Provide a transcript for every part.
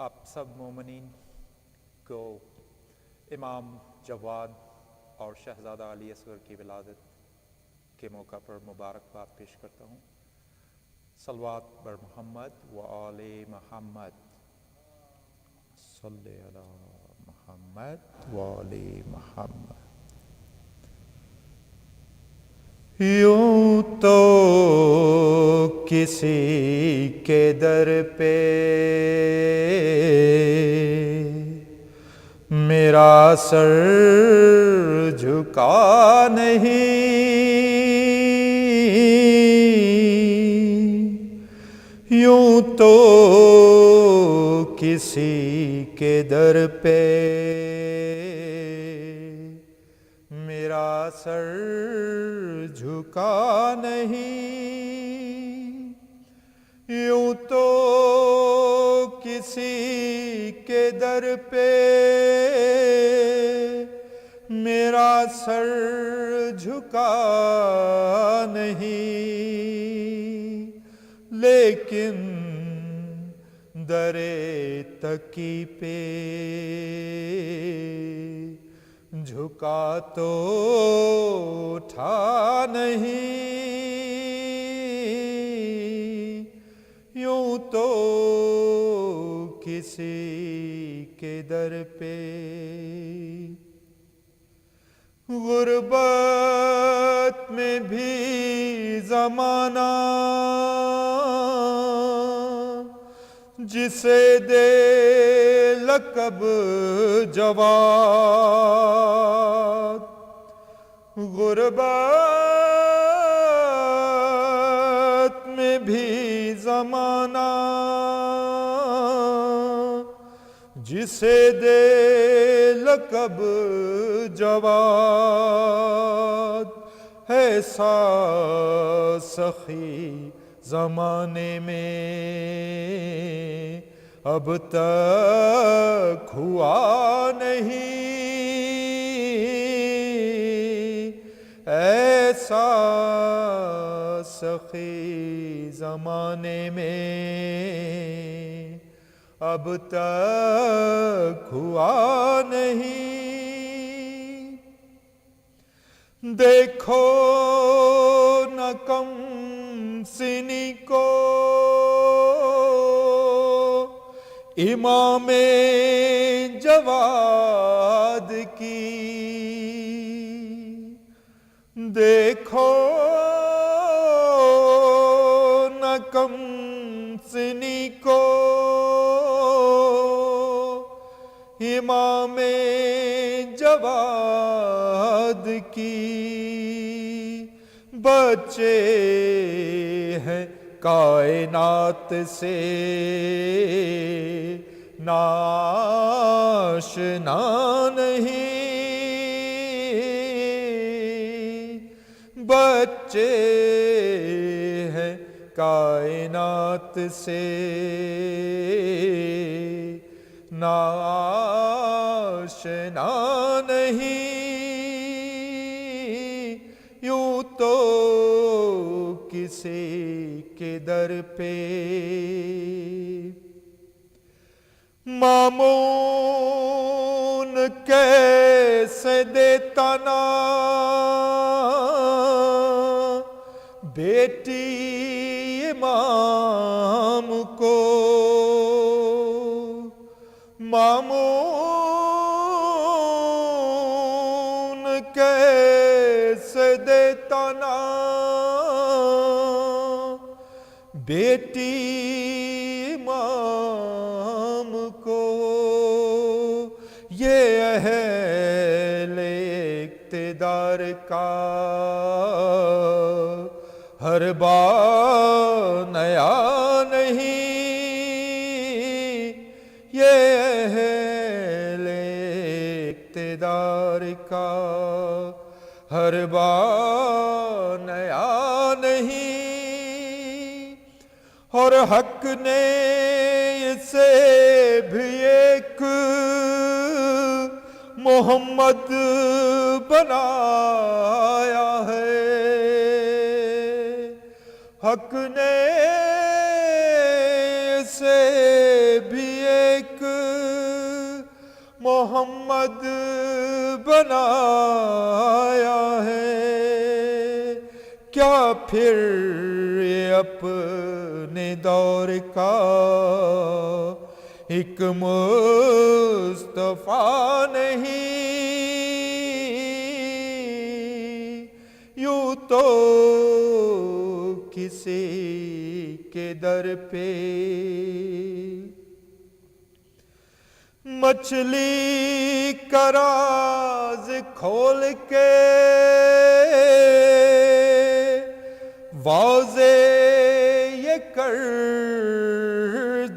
آپ سب مومنین کو امام جواد اور شہزادہ علی اصغر کی ولادت کے موقع پر مبارکباد پیش کرتا ہوں۔ صلوات بر محمد و آل محمد، صلی علی محمد و آل محمد۔ یوں تو کسی کے در پہ میرا سر جھکا نہیں، یوں تو کسی کے در پہ میرا سر جھکا نہیں، یوں تو کسی کے در پہ میرا سر جھکا نہیں، لیکن در تقی پہ جھکا تو تھا نہیں، یوں تو کسی کے در پہ غربت میں بھی زمانہ جسے دے لقب جواد، غربت میں بھی زمانہ جسے دے لقب جواد، ایسا سخی زمانے میں اب تک ہوا نہیں، ایسا سخی زمانے میں اب تک ہوا نہیں۔ دیکھو نہ کم سنی کو امام جواد کی، دیکھو نہ کم سنی کو امام جواد کی، بچے ہیں کائنات سے ناشنا نہیں، بچے ہیں کائنات سے ناشنا نہیں، یوں تو کسی کے در پہ مامون کیسے دیتا نا بیٹی امام کو، مامون کیسے دیتا نا بیٹی امام کو، یہ اہل اقتدار کا ہر بار نیا نہیں، یہ اہل اقتدار کا ہر بار نیا نہیں، اور حق نے اسے بھی ایک محمد بنایا ہے، حق نے اسے بھی ایک محمد بنایا ہے، کیا پھر اپنے دور کا ایک مصطفیٰ نہیں؟ یوں تو کسی کے در پہ مچھلی کا راز کھول کے واضح یہ کر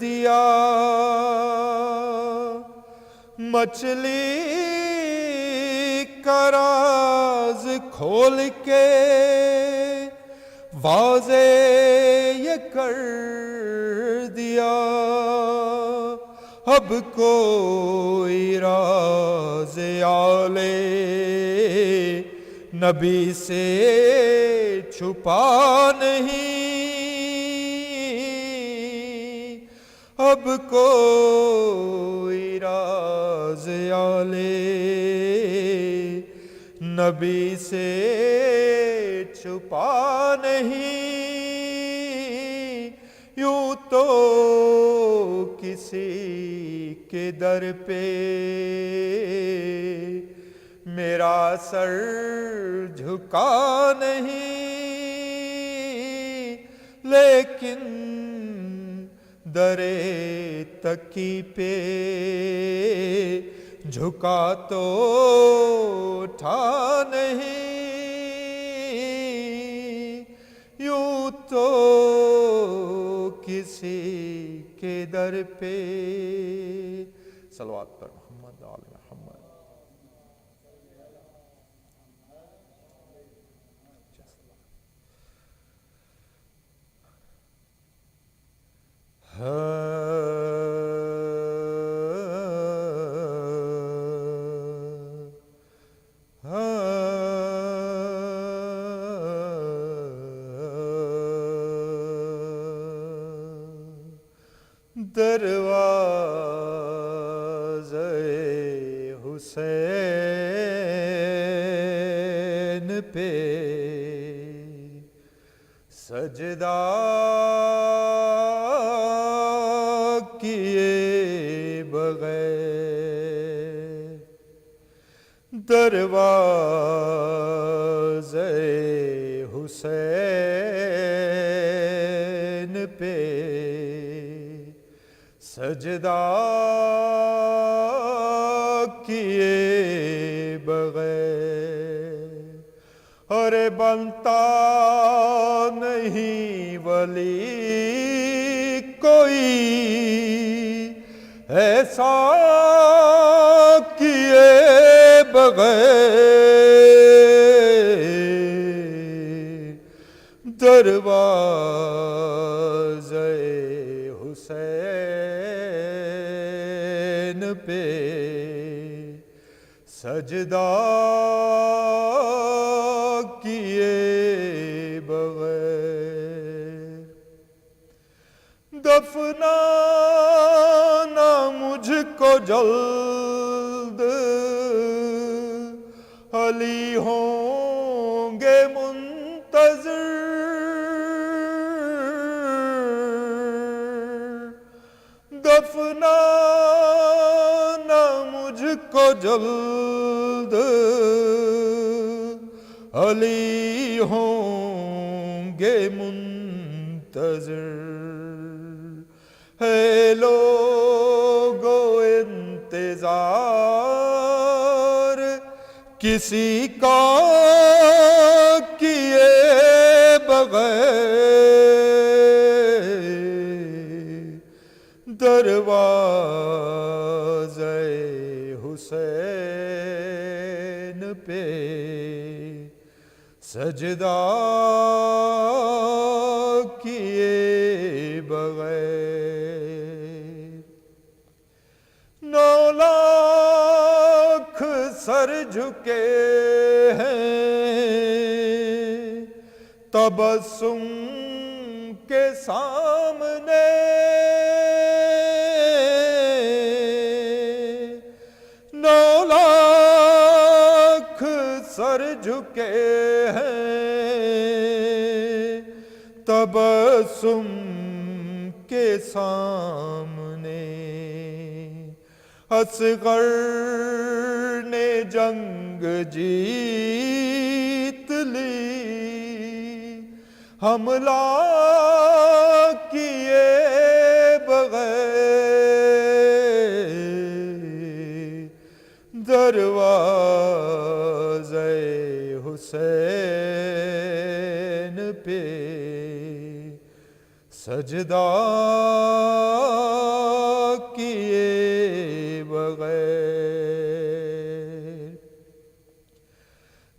دیا، مچھلی کا راز کھول کے واضح یہ کر دیا، اب کوئی راز آلِ نبی سے چھپا نہیں، اب کوئی راز آلِ نبی سے چھپا نہیں، یوں تو کسی کے در پہ میرا سر جھکا نہیں، لیکن در تقی پہ جھکا تو تھا نہیں، یوں تو کسی کے در پہ صلوات پر محمد آل محمد۔ دروازے حسین پہ سجدہ کیے بغیر، دروازے حسین پہ سجدہ کیے بغیر، ارے بنتا نہیں ولی کوئی ایسا کیے بغیر، دروازے حسین پہ سجدہ کیے بغیر، دفنانا مجھ کو جلد علی ہوں گے منتظر، دفنانا مجھ کو جلد علی ہوں گے منتظر، ہے لوگو انتظار کسی کا کیے بغیر، دروازے حسین پہ سجدہ کیے بغیر، 9 لاکھ سر جھکے ہیں تبسم کے سامنے، تبسم کے سامنے اصغر نے جنگ جیت لی، حملہ کیے بغیر دروازے حسین پہ سجدہ کیے بغیر،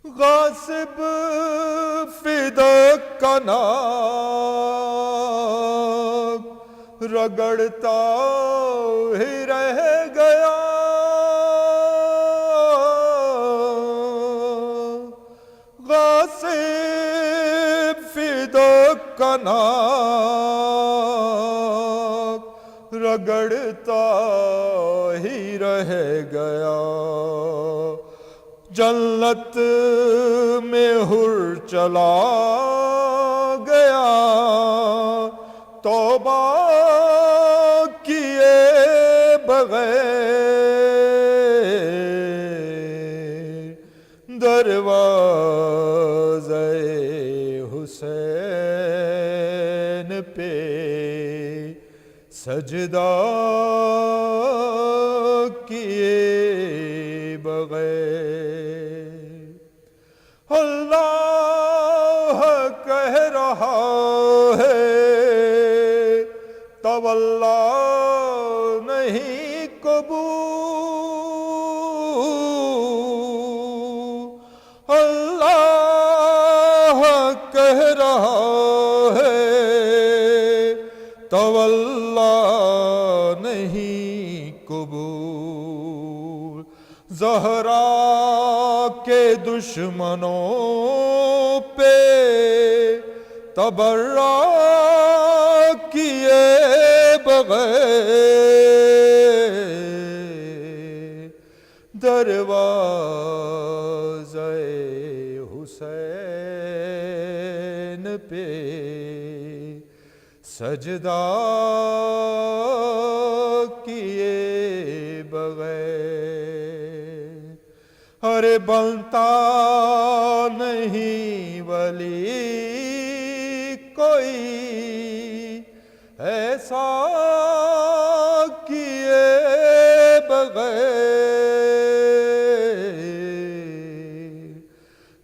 غاصب فدق کا نام رگڑتا ہی رہ گیا، غاصب فدق کا نام رگڑتا ہی رہ گیا، جنت میں حر چلا گیا، توبہ کیے بغیر دروازے حسین پہ سجدہ کیے بغیر، اللہ کہہ رہا ہے تولا نہیں قبول، اللہ کہہ رہا ہے تولا نہیں قبول، زہرا کے دشمنوں پہ تبرہ کیے بغیر دروازے حسین پہ سجدہ کیے بغیر، ارے بنتا نہیں ولی کوئی ایسا کیے بغیر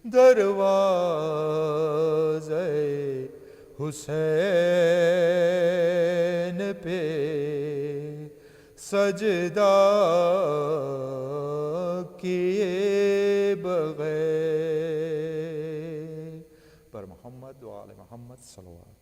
دروازے حسین پہ سجدہ کیے بغیر، پر محمد و آل محمد صلوات۔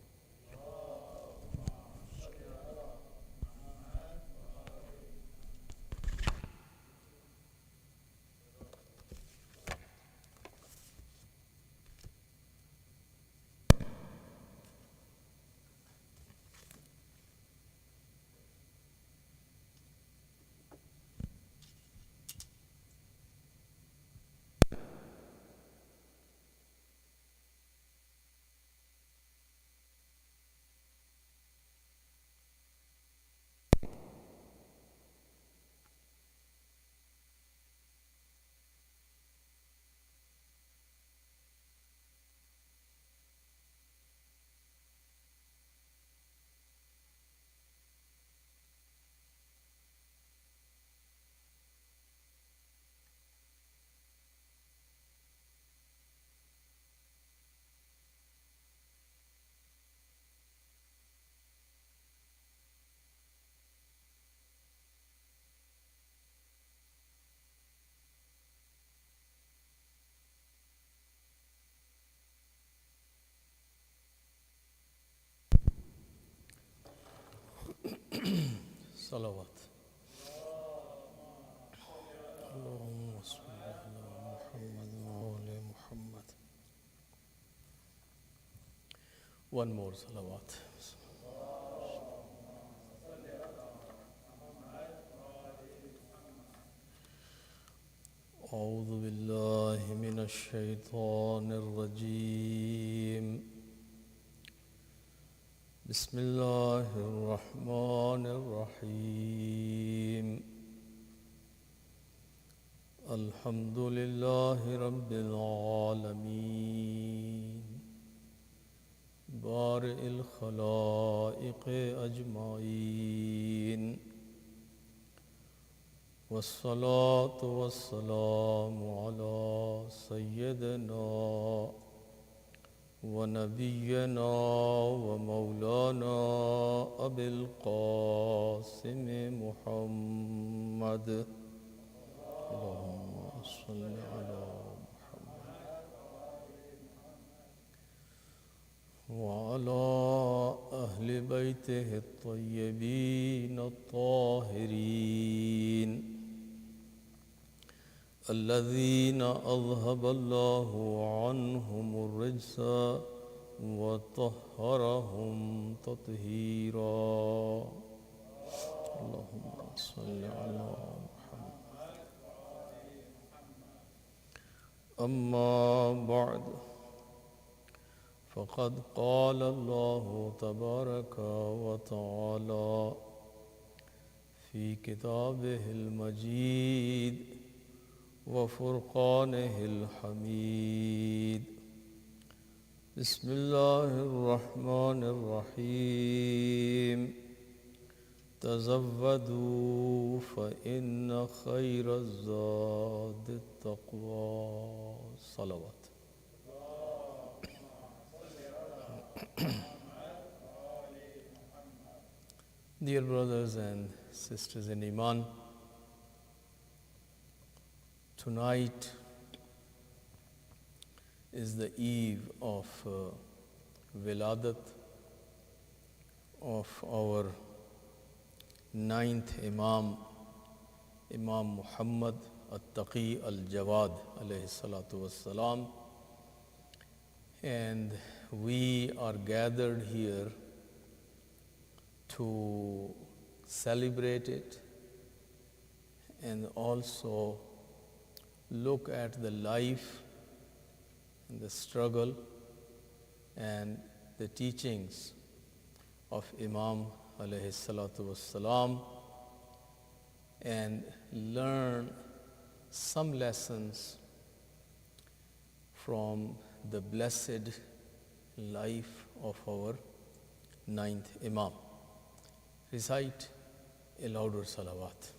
صلوات اللهم صل على محمد وعلى محمد. One more salawat. أعوذ بالله من الشيطان الرجيم. بسم الله الرحمن الرحيم الحمد لله رب العالمين بارئ الخلائق أجمعين والصلاة والسلام على سيدنا ونبينا ومولانا أبي القاسم محمد اللهم صل على محمد وعلى أهل بيته الطيبين الطاهرين الذين أذهب الله عنهم الرجس وطهرهم تطهيرا اللهم صل على محمد أما بعد فقد قال الله تبارك وتعالى في كتابه المجيد وفرقانه الحميد بسم الله الرحمن الرحيم تزودوا فإن خير الزاد التقوى صلوات Dear brothers and sisters in Iman, tonight is the eve of Wiladat of our 9th Imam, Imam Muhammad Taqi Al Jawwad alayhi salatu wassalam. And we are gathered here to celebrate it and also look at the life and the struggle and the teachings of Imam alayhi salatu wassalam and learn some lessons from the blessed life of our 9th Imam. Recite a louder salawat.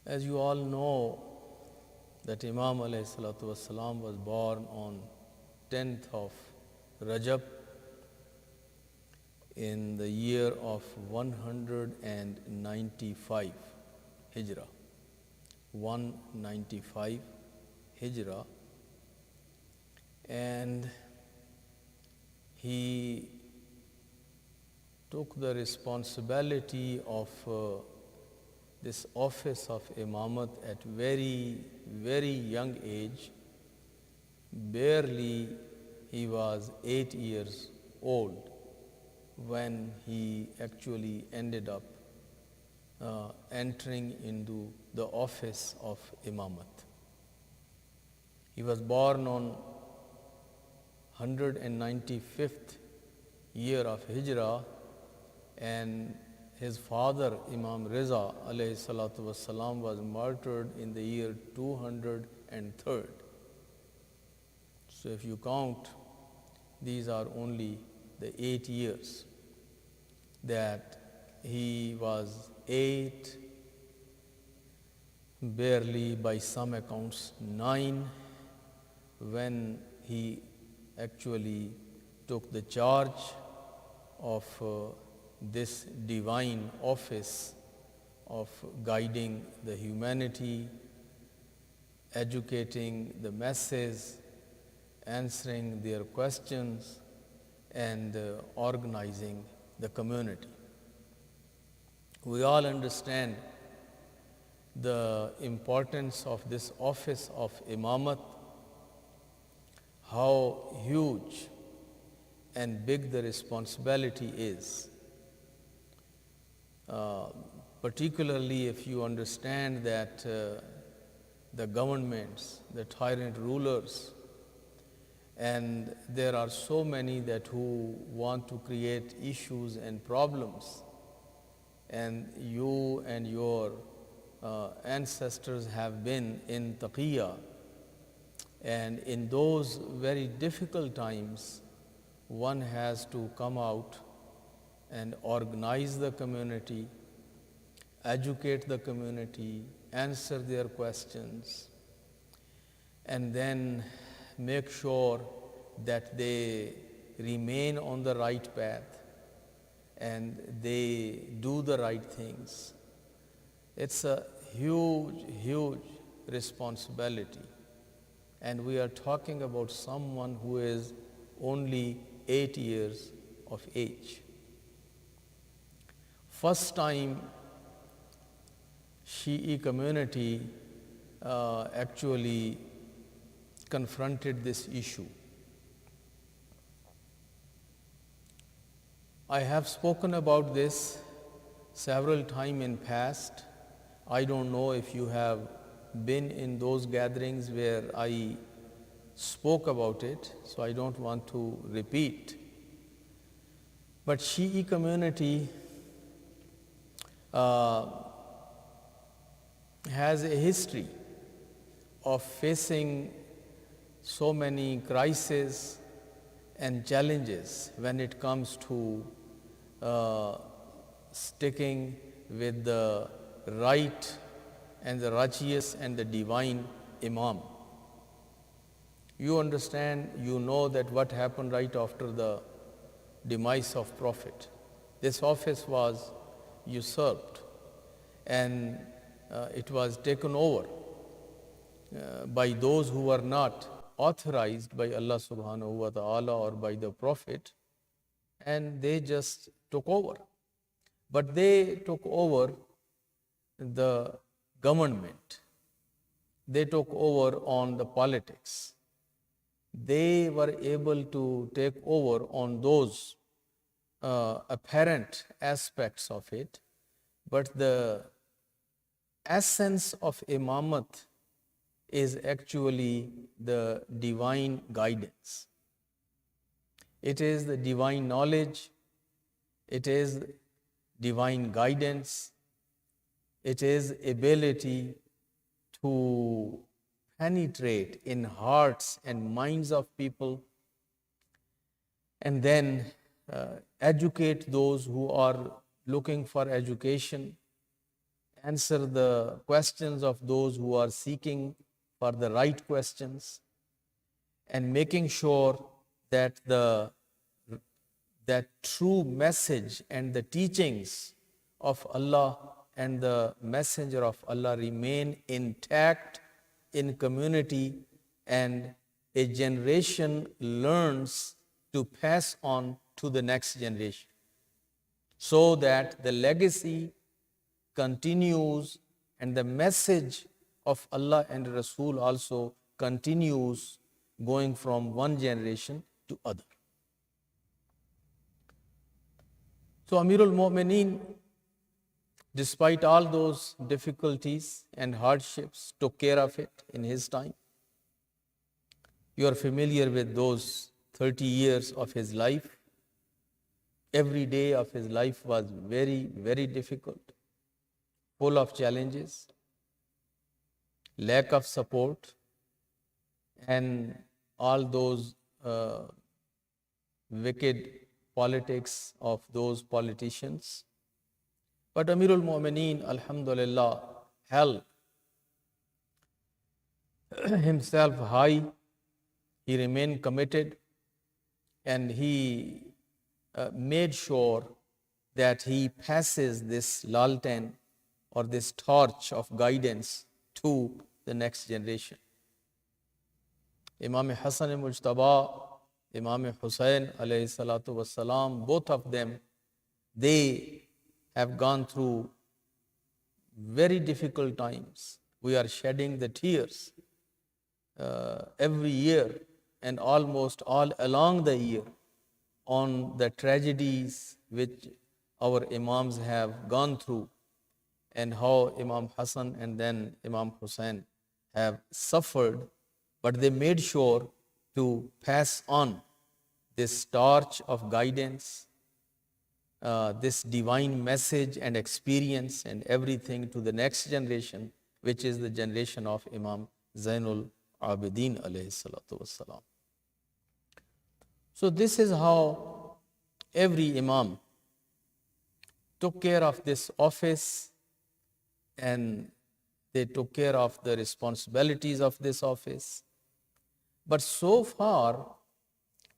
As you all know, that Imam alayhi salatu wassalam was born on 10th of Rajab in the year of 195 Hijrah. 195 Hijrah. And he took the responsibility of this office of Imamat at very, very young age. Barely he was 8 years old when he actually ended up entering into the office of Imamat. He was born on 195th year of Hijrah, and his father, Imam Riza alayhi salatu wassalam, was martyred in the year 203rd. So if you count, these are only the 8 years that he was 8, barely by some accounts 9, when he actually took the charge of this divine office of guiding the humanity, educating the masses, answering their questions, and organizing the community. We all understand the importance of this office of Imamat, how huge and big the responsibility is. Particularly if you understand that the governments, the tyrant rulers, and there are so many that who want to create issues and problems, and you and your ancestors have been in taqiyya, and in those very difficult times one has to come out and organize the community, educate the community, answer their questions, and then make sure that they remain on the right path and they do the right things. It's a huge, huge responsibility. And we are talking about someone who is only 8 years of age. First time Shi'i community actually confronted this issue. I have spoken about this several times in past. I don't know if you have been in those gatherings where I spoke about it, so I don't want to repeat. But Shi'i community has a history of facing so many crises and challenges when it comes to sticking with the right and the righteous and the divine Imam. You understand, you know that what happened right after the demise of Prophet. This office was usurped and it was taken over by those who were not authorized by Allah subhanahu wa ta'ala or by the Prophet, and they just took over. But they took over the government. They took over on the politics. They were able to take over on those apparent aspects of it, but the essence of imamat is actually the divine guidance. It is the divine knowledge, it is divine guidance, it is ability to penetrate in hearts and minds of people and then educate those who are looking for education, answer the questions of those who are seeking for the right questions, and making sure that that true message and the teachings of Allah and the Messenger of Allah remain intact in community, and a generation learns to pass on to the next generation, so that the legacy continues and the message of Allah and Rasul also continues, going from one generation to other. So Amirul Mu'mineen, despite all those difficulties and hardships, took care of it in his time. You are familiar with those 30 years of his life. Every day of his life was very, very difficult, full of challenges, lack of support, and all those wicked politics of those politicians. But Amirul Mu'mineen, alhamdulillah, held himself high. He remained committed, and he made sure that he passes this laltan or this torch of guidance to the next generation. Imam Hassan Mujtaba, Imam Hussain alayhi salatu wassalam, both of them, they have gone through very difficult times. We are shedding the tears every year and almost all along the year on the tragedies which our Imams have gone through, and how Imam Hassan and then Imam Hussain have suffered, but they made sure to pass on this torch of guidance, this divine message and experience and everything to the next generation, which is the generation of Imam Zainul Abidin alayhi salatu wassalam. So this is how every Imam took care of this office, and they took care of the responsibilities of this office. But so far,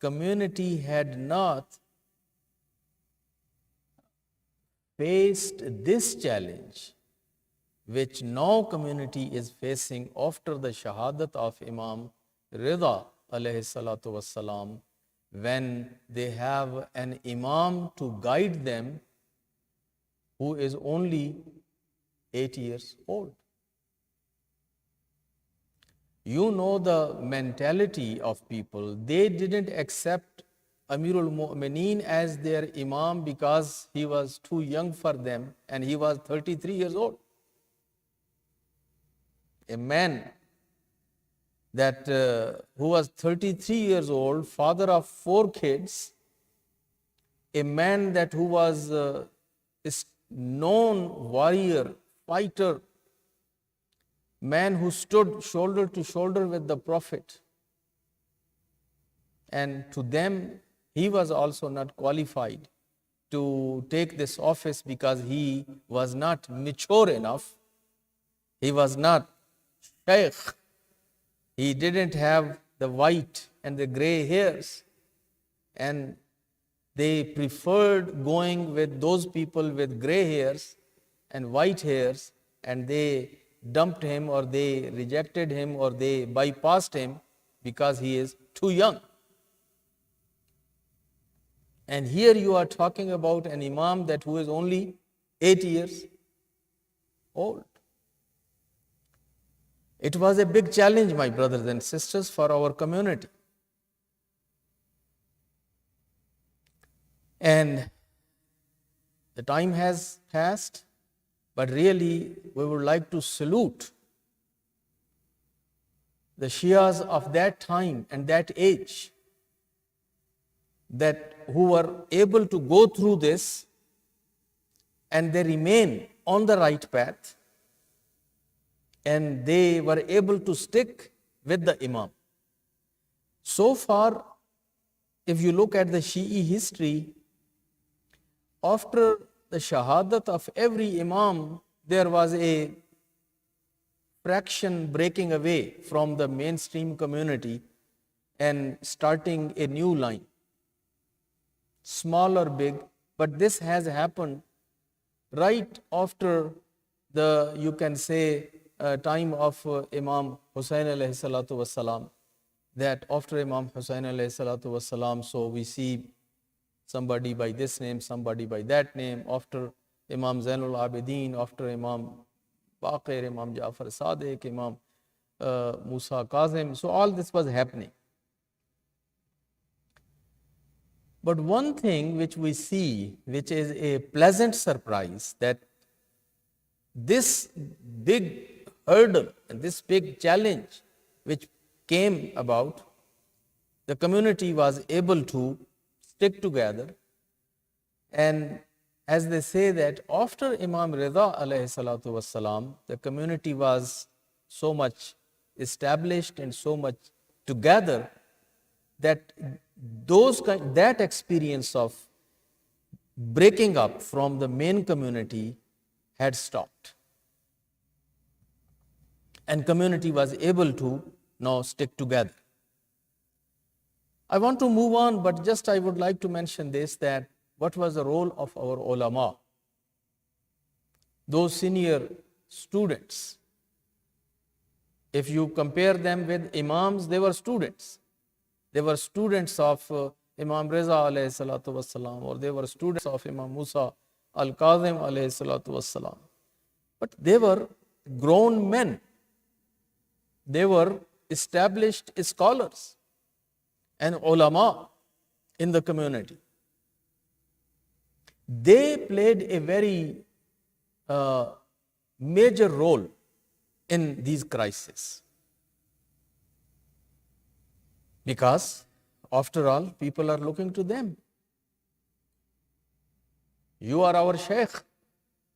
community had not faced this challenge, which now community is facing after the shahadat of Imam Rida alayhi salatu wassalam, when they have an Imam to guide them who is only 8 years old. You know the mentality of people. They didn't accept Amirul Mu'mineen as their Imam because he was too young for them and he was 33 years old. A man that who was 33 years old, father of 4 kids, a man that who was a known warrior, fighter, man who stood shoulder to shoulder with the Prophet. And to them, he was also not qualified to take this office because he was not mature enough. He was not Sheikh. He didn't have the white and the gray hairs. And they preferred going with those people with gray hairs and white hairs, and they dumped him or they rejected him or they bypassed him because he is too young. And here you are talking about an Imam that who is only 8 years old. It was a big challenge, my brothers and sisters, for our community. And the time has passed, but really we would like to salute the Shias of that time and that age, that who were able to go through this and they remain on the right path and they were able to stick with the Imam. So far, if you look at the Shi'i history, after the shahadat of every Imam, there was a fraction breaking away from the mainstream community and starting a new line. Small or big, but this has happened right after the, you can say, time of Imam Hussain alayhi salatu wassalam, that after Imam Hussain alayhi salatu wassalam, so we see somebody by this name, somebody by that name, after Imam Zainul Abidin, after Imam Baqir, Imam Ja'far Sadiq, Imam Musa Kazim, so all this was happening. But one thing which we see, which is a pleasant surprise, that this big hurdle and this big challenge which came about, the community was able to stick together. And as they say that after Imam Rida alayhi salatu wassalam, the community was so much established and so much together that that experience of breaking up from the main community had stopped. And community was able to now stick together. I want to move on, but just I would like to mention this, that what was the role of our Olama? Those senior students, if you compare them with Imams, they were students. They were students of Imam Reza alayhi salatu wassalam, or they were students of Imam Musa al-Kazim alayhi salatu wassalam. But they were grown men. They were established scholars and ulama in the community. They played a very major role in these crises. Because after all, people are looking to them. You are our Sheikh.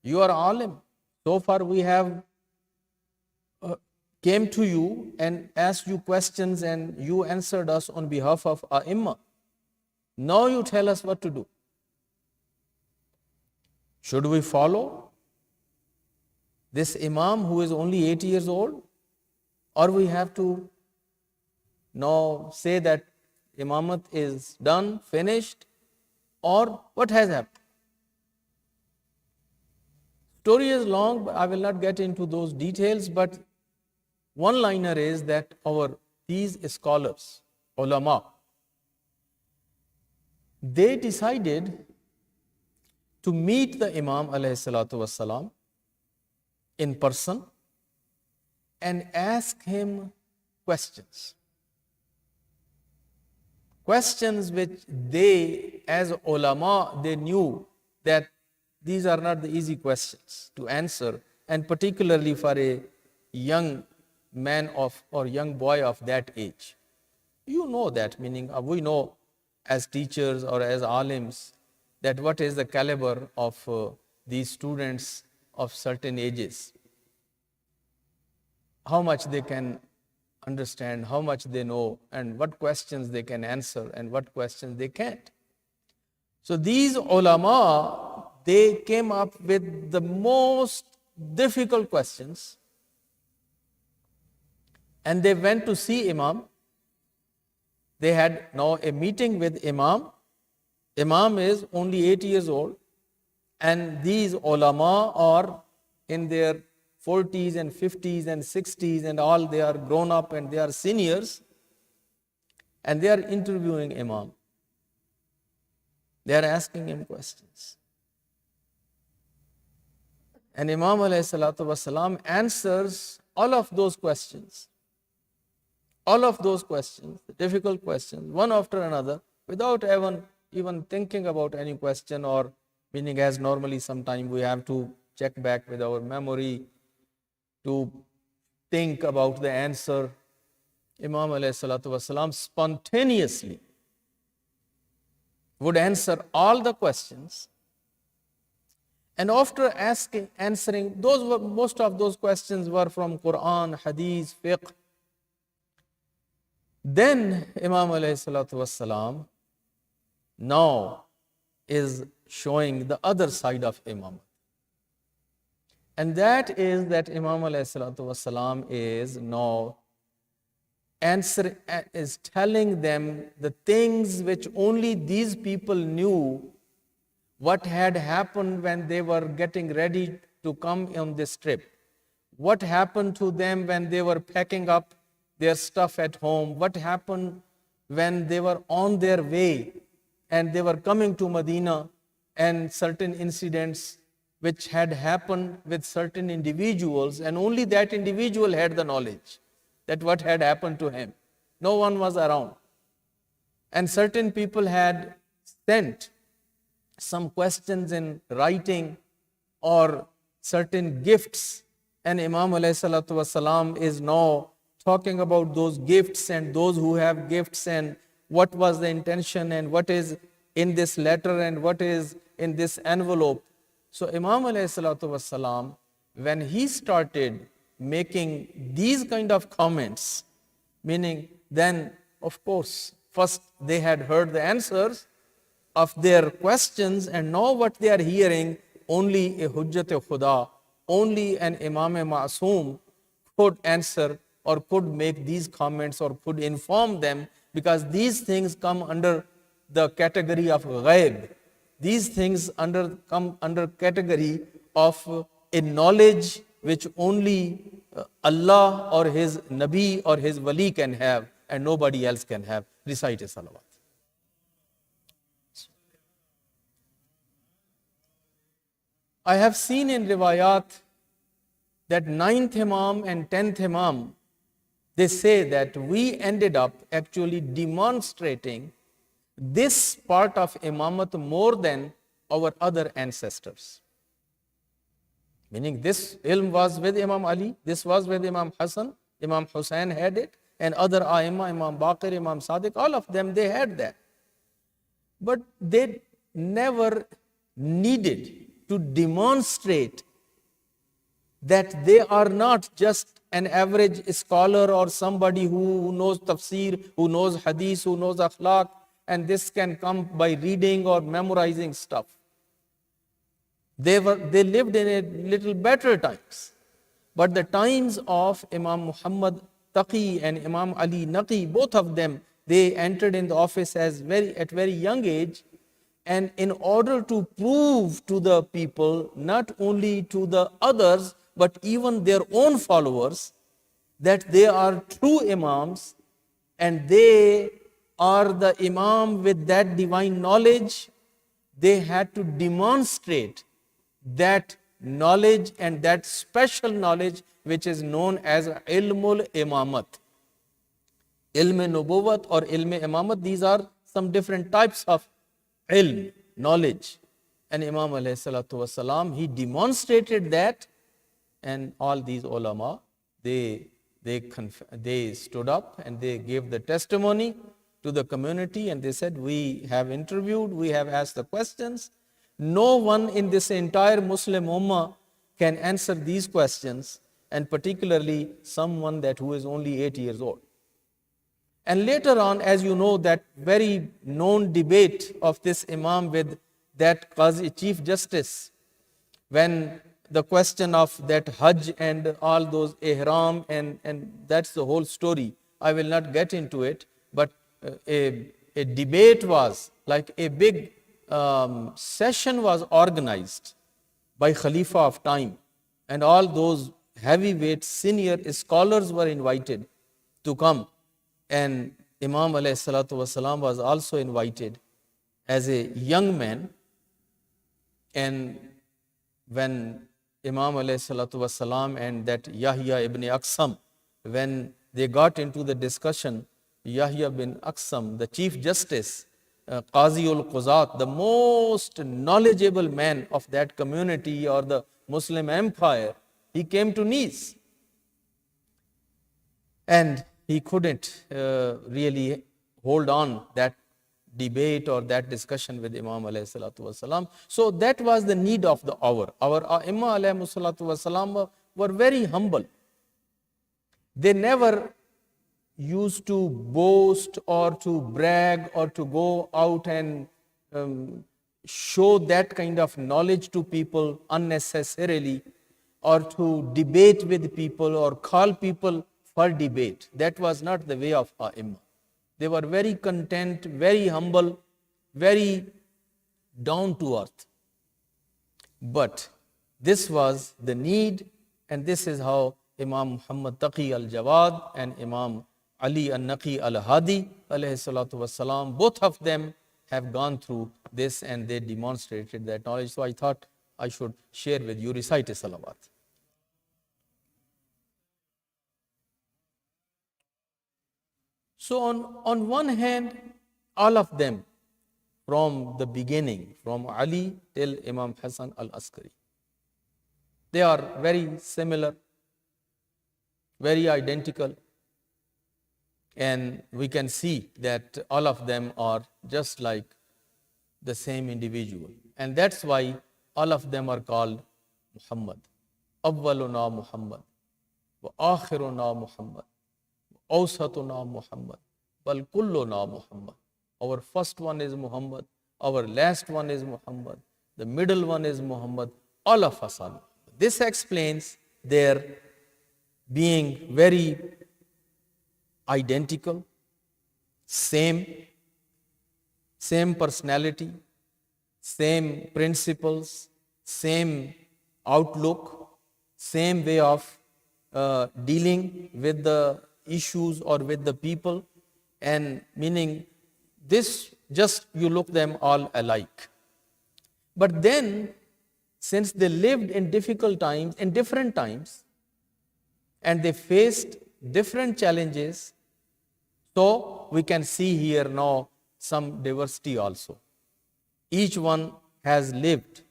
You are alim. So far we have came to you and asked you questions and you answered us on behalf of Imam. Now you tell us what to do. Should we follow this Imam who is only 8 years old? Or we have to now say that Imamat is done, finished? Or what has happened? Story is long, but I will not get into those details, but one liner is that these scholars, Olama, they decided to meet the Imam alayhi salatu wassalam in person and ask him questions. Questions which they, as Olama, they knew that these are not the easy questions to answer, and particularly for a young man or young boy of that age. You know that, meaning we know as teachers or as alims that what is the caliber of these students of certain ages, how much they can understand, how much they know, and what questions they can answer and what questions they can't. So these ulama, they came up with the most difficult questions and they went to see Imam. They had now a meeting with Imam. Imam is only 8 years old and these ulama are in their 40s and 50s and 60s and all, they are grown up and they are seniors and they are interviewing Imam. They are asking him questions. And Imam alayhi salatu wasalam answers all of those questions. All of those questions, the difficult questions, one after another, without even thinking about any question, or meaning as normally sometimes we have to check back with our memory to think about the answer. Imam alayhi salatu wasalam spontaneously would answer all the questions. And after answering, most of those questions were from Quran, Hadith, Fiqh. Then Imam alayhi salatu wassalam now is showing the other side of Imam. And that is that Imam alayhi salatu wassalam is now is telling them the things which only these people knew, what had happened when they were getting ready to come on this trip. What happened to them when they were packing up their stuff at home? What happened when they were on their way and they were coming to Medina, and certain incidents which had happened with certain individuals, and only that individual had the knowledge that what had happened to him. No one was around. And certain people had sent some questions in writing or certain gifts, and Imam alayhi salatu wasalam is now talking about those gifts and those who have gifts and what was the intention and what is in this letter and what is in this envelope. So Imam alayhi salatu wasalam, when he started making these kind of comments, meaning then of course first they had heard the answers of their questions, and now what they are hearing, only a Hujjat-e-Khuda, only an Imam Ma'soom could answer or could make these comments or could inform them, because these things come under the category of ghaib. These things come under category of a knowledge which only Allah or His Nabi or His Wali can have and nobody else can have. Recite a salawat. I have seen in riwayat that 9th Imam and 10th Imam, they say that we ended up actually demonstrating this part of Imamat more than our other ancestors. Meaning this ilm was with Imam Ali, this was with Imam Hassan, Imam Hussain had it, and other Aima, Imam Baqir, Imam Sadiq, all of them, they had that. But they never needed to demonstrate that they are not just an average scholar or somebody who knows tafsir, who knows hadith, who knows akhlaq, and this can come by reading or memorizing stuff. They lived in a little better times. But the times of Imam Muhammad Taqi and Imam Ali Naqi, both of them, they entered in the office at very young age. And in order to prove to the people, not only to the others, but even their own followers, that they are true Imams and they are the Imam with that divine knowledge, they had to demonstrate that knowledge and that special knowledge which is known as Ilmul Imamat. Ilm Nubuwat or Ilm Imamat, these are some different types of ilm, knowledge. And Imam alayhi salatu wasalam, he demonstrated that, and all these ulama, they stood up and they gave the testimony to the community, and they said, we have interviewed, we have asked the questions. No one in this entire Muslim Ummah can answer these questions, and particularly someone who is only 8 years old. And later on, as you know, that very known debate of this Imam with that Qazi, Chief Justice, when the question of that Hajj and all those ihram, and that's the whole story. I will not get into it, but a debate was like a big session was organized by Khalifa of time, and all those heavyweight senior scholars were invited to come, and Imam alayhi salatu wasalam was also invited as a young man. And when Imam alayhi salatu wasalam and that Yahya ibn Aqsam, when they got into the discussion, Yahya bin Aqsam, the Chief Justice, Qazi al-Quzat, the most knowledgeable man of that community or the Muslim empire, he came to knees. And he couldn't really hold on that debate or that discussion with Imam alayhi salatu wasalam. So that was the need of the hour. Our Imam alayhi salatu wasalam were very humble. They never used to boast or to brag or to go out and show that kind of knowledge to people unnecessarily, or to debate with people or call people for debate. That was not the way of Imam. They were very content, very humble, very down to earth. But this was the need, and this is how Imam Muhammad Taqi Al Jawwad and Imam Ali An-Naqi Al-Hadi alayhi salatu wasalam, both of them have gone through this and they demonstrated that knowledge. So I thought I should share with you, recite a salawat. So on one hand, all of them from the beginning, from Ali till Imam Hassan al-Askari, they are very similar, very identical. And we can see that all of them are just like the same individual. And that's why all of them are called Muhammad. Awwaluna Muhammad, wa akhiruna Muhammad, wa awsatuna Muhammad, wal kulluna Muhammad. Our first one is Muhammad, our last one is Muhammad, the middle one is Muhammad, all of us are. This explains their being very identical, same personality, same principles, same outlook, same way of dealing with the issues or with the people, and meaning this, just you look them all alike. But then, since they lived in difficult times, in different times, and they faced different challenges, so we can see here now some diversity also. Each one has lived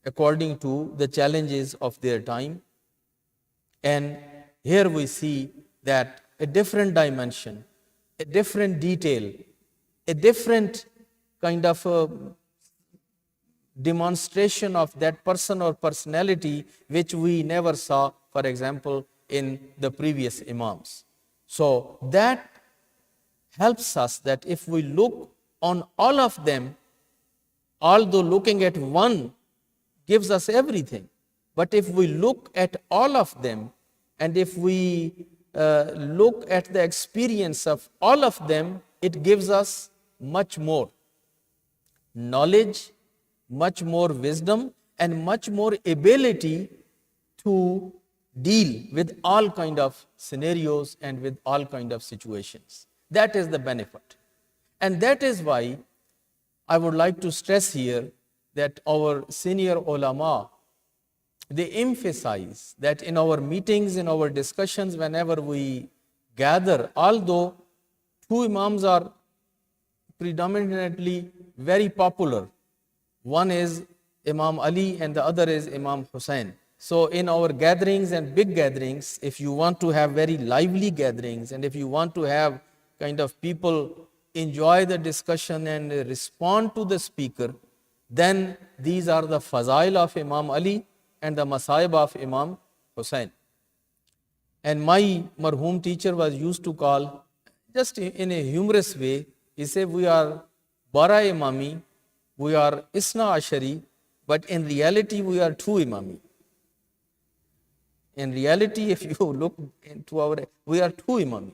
according to the challenges of their time. And here we see that a different dimension, a different detail, a different kind of demonstration of that person or personality which we never saw, for example, in the previous Imams. So that helps us that if we look on all of them, although looking at one gives us everything, but if we look at all of them and if we look at the experience of all of them, it gives us much more knowledge, much more wisdom, and much more ability to deal with all kind of scenarios and with all kind of situations. That is the benefit. And that is why I would like to stress here that our senior ulama, they emphasize that in our meetings, in our discussions, whenever we gather, although two Imams are predominantly very popular, one is Imam Ali and the other is Imam Hussein. So in our gatherings and big gatherings, if you want to have very lively gatherings and if you want to have kind of people enjoy the discussion and respond to the speaker, then these are the fazail of Imam Ali and the masaib of Imam Hussein. And my marhum teacher was used to call, just in a humorous way, he said, we are Bara Imami, we are Isna Ashari, but in reality we are two Imami. In reality, if you look into we are two Imami.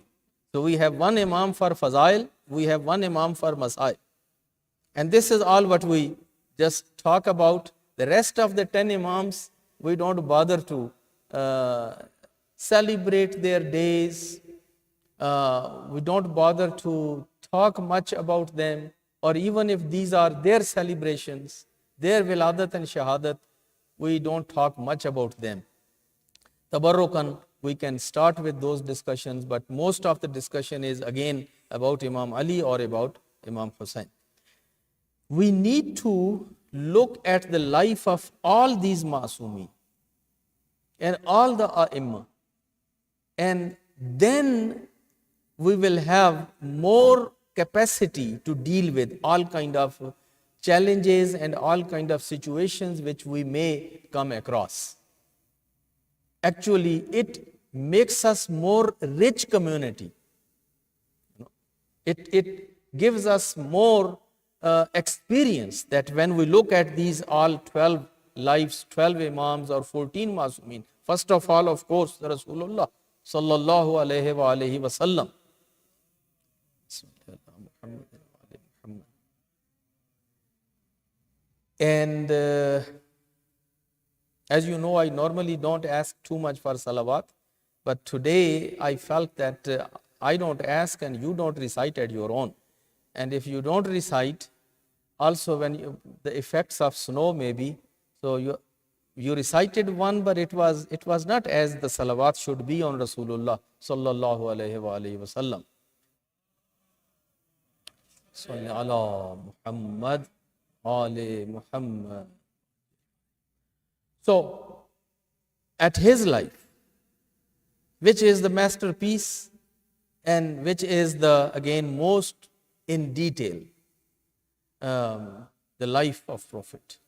So we have one Imam for Fazail, we have one Imam for Masaib. And this is all what we just talk about. The rest of the 10 Imams, we don't bother to celebrate their days. We don't bother to talk much about them, or even if these are their celebrations, their wiladat and shahadat, we don't talk much about them. Tabarrukan, we can start with those discussions, but most of the discussion is again about Imam Ali or about Imam Hussein. We need to look at the life of all these Masumi and all the A'imma, and then we will have more capacity to deal with all kind of challenges and all kind of situations which we may come across. Actually, it makes us more rich community. It gives us more experience that when we look at these all 12 lives, 12 Imams or 14 Masumin, first of all, of course, the Rasulullah sallallahu alayhi wa alayhi wa sallam. And as you know, I normally don't ask too much for salawat, but today I felt that I don't ask and you don't recite at your own. And if you don't recite, also when the effects of snow maybe, so you recited one, but it was not as the salawat should be on Rasulullah sallallahu alayhi wa alayhi wa sallam. Salli ala Muhammad, ali Muhammad. So, at his life, which is the masterpiece and which is the, again, most in detail, the life of Prophet.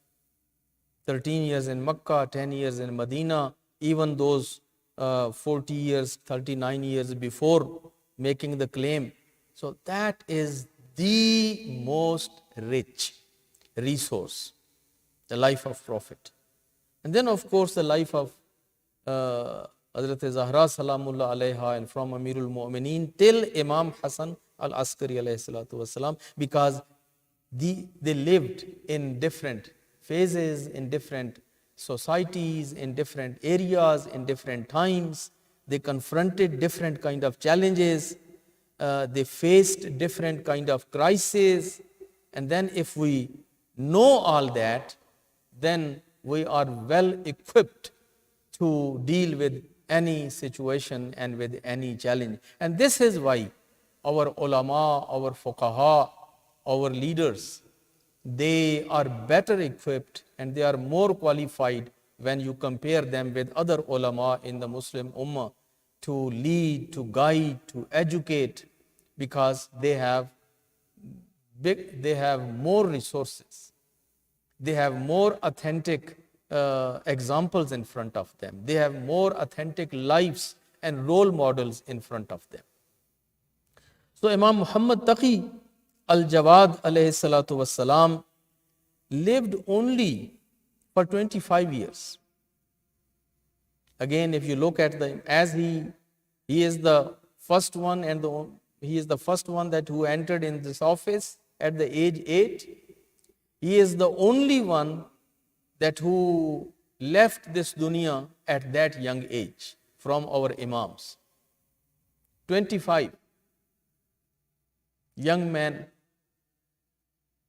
13 years in Makkah, 10 years in Medina, even those 40 years, 39 years before making the claim. So that is the most rich resource, the life of Prophet. And then, of course, the life of Hazrat Zahra Salamullah alayha, and from Amirul Mu'mineen till Imam Hassan al-Askari alayhi salatu wasalam, because they lived in different phases, in different societies, in different areas, in different times. They confronted different kind of challenges. They faced different kind of crises. And then if we know all that, then we are well equipped to deal with any situation and with any challenge. And this is why our ulama, our fuqaha, our leaders, they are better equipped and they are more qualified when you compare them with other ulama in the Muslim ummah. to lead, to guide, to educate, because they have more resources. They have more authentic examples in front of them. They have more authentic lives and role models in front of them. So Imam Muhammad Taqi Al Jawwad alayhi salatu wassalam lived only for 25 years. Again, if you look at he is the first one, and he is the first one who entered in this office at the age 8. He is the only one who left this dunya at that young age from our Imams. 25. Young man,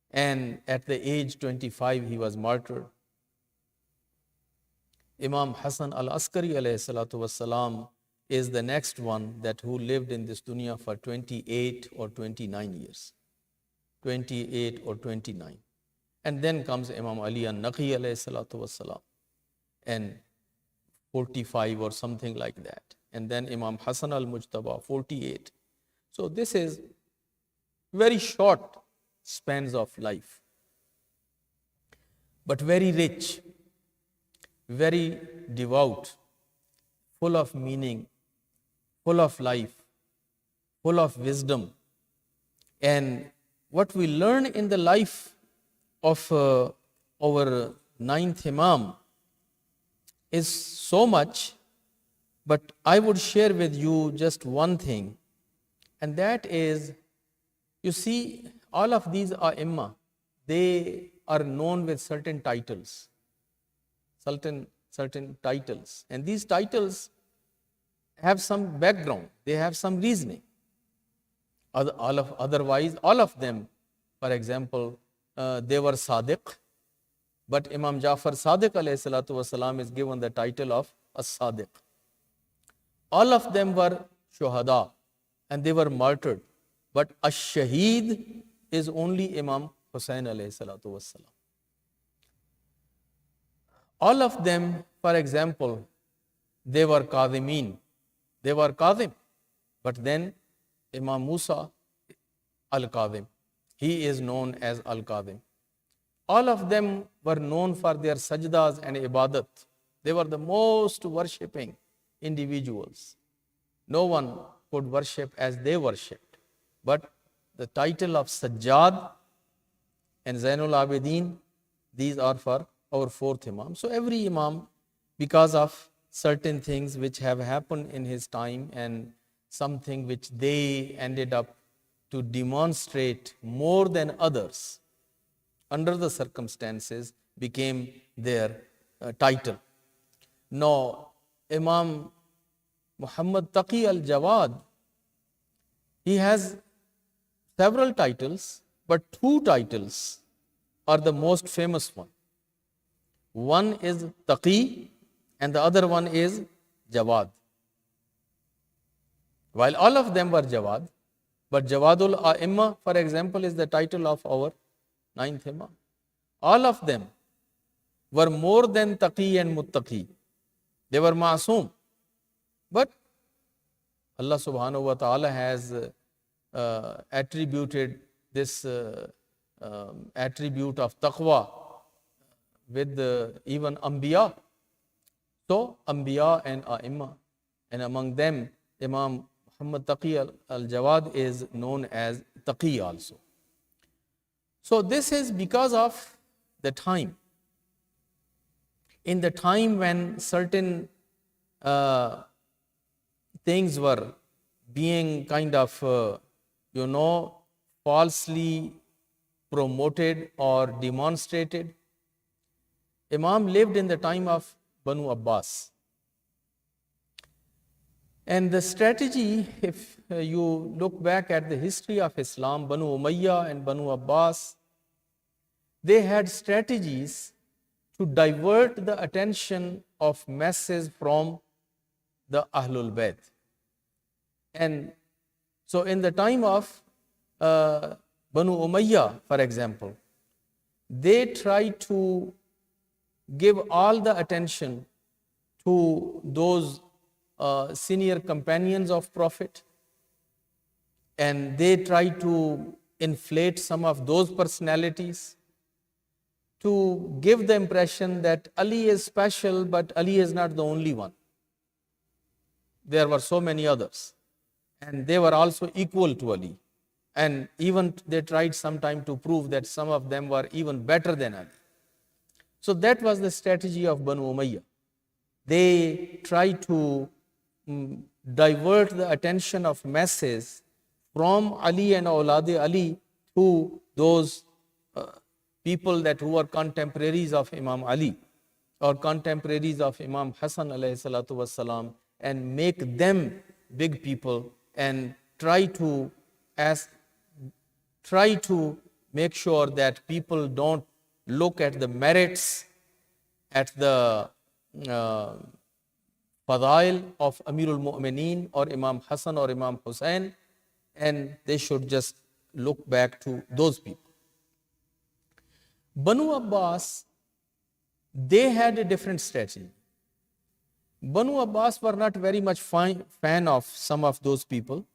and at the age 25 he was martyred. Imam Hassan al-Askari alayhi salatu wassalam is the next one who lived in this dunya for 28 or 29 years. 28 or 29. And then comes Imam Ali al-Naqi alayhi salatu wassalam, and 45 or something like that. And then Imam Hassan al-Mujtaba, 48. So this is very short spans of life, but very rich, very devout, full of meaning, full of life, full of wisdom. And what we learn in the life of our 9th Imam is so much, but I would share with you just one thing, and that is, you see, all of these Imam, they are known with certain titles, certain titles, and these titles have some background, they have some reasoning. Otherwise, all of them, for example, they were Sadiq, but Imam Jafar Sadiq alayhi salatu wasalam is given the title of As-Sadiq. All of them were Shuhada, and they were martyred, but Ash-Shaheed is only Imam Hussain alayhi salatu wasalam. All of them, for example, they were Qadhimin, they were Qadhim, but then Imam Musa al-Qadhim, he is known as al-Qadhim. All of them were known for their sajdas and ibadat. They were the most worshipping individuals. No one could worship as they worshipped. But the title of Sajjad and Zainul Abidin, these are for our 4th Imam. So every Imam, because of certain things which have happened in his time and something which they ended up to demonstrate more than others, under the circumstances, became their title. Now, Imam Muhammad Taqi Al Jawwad, he has several titles, but 2 titles are the most famous one. One is Taqi and the other one is Jawwad. While all of them were Jawwad, but Jawadul A'imma, for example, is the title of our 9th Imam. All of them were more than Taqi and Muttaqi. They were Ma'soom. But Allah subhanahu wa ta'ala has attributed this attribute of taqwa with even Anbiya. So, Anbiya and A'imma, and among them, Imam Muhammad Taqi Al Jawwad is known as Taqi also. So, this is because of the time. In the time when certain things were being kind of, falsely promoted or demonstrated, Imam lived in the time of Banu Abbas. And the strategy, if you look back at the history of Islam, Banu Umayyah and Banu Abbas, they had strategies to divert the attention of masses from the Ahlul Bayt. And so in the time of Banu Umayyah, for example, they tried to give all the attention to those senior companions of Prophet, and they try to inflate some of those personalities to give the impression that Ali is special, but Ali is not the only one. There were so many others, and they were also equal to Ali. And even they tried sometime to prove that some of them were even better than Ali. So that was the strategy of Banu Umayyah. They tried to divert the attention of masses from Ali and Aulad Ali to those people that who were contemporaries of Imam Ali or contemporaries of Imam Hassan alayhi salatu wassalam, and make them big people and try to make sure that people don't look at the merits, at the fadail of Amirul Mu'mineen or Imam Hassan or Imam Hussain, and they should just look back to those people. Banu Abbas, they had a different strategy. Banu Abbas were not very much fan of some of those people,